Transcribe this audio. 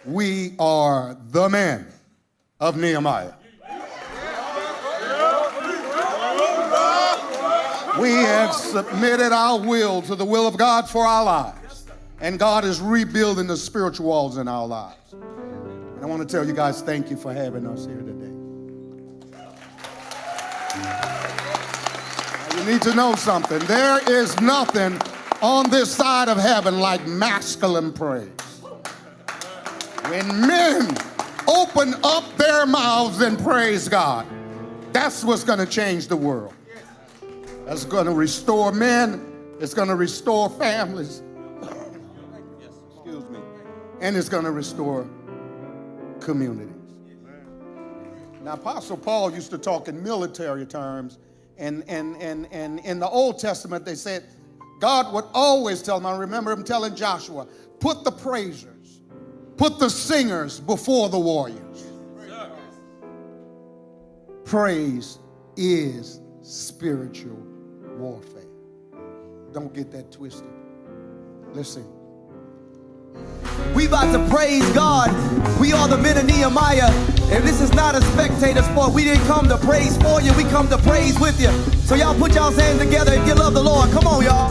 we are the men of Nehemiah. We have submitted our will to the will of God for our lives. And God is rebuilding the spiritual walls in our lives. And I want to tell you guys, thank you for having us here today. You need to know something. There is nothing on this side of heaven like masculine praise. When men open up their mouths and praise God, that's what's going to change the world. That's going to restore men. It's going to restore families. Excuse me. And it's going to restore communities. Now, Apostle Paul used to talk in military terms. And in the Old Testament, they said, God would always tell them, I remember him telling Joshua, put the praisers, put the singers before the warriors. Praise is spiritual warfare. Don't get that twisted. Let's sing. We about to praise God. We are the men of Nehemiah. And this is not a spectator sport. We didn't come to praise for you. We come to praise with you. So y'all put y'all's hands together if you love the Lord. Come on, y'all.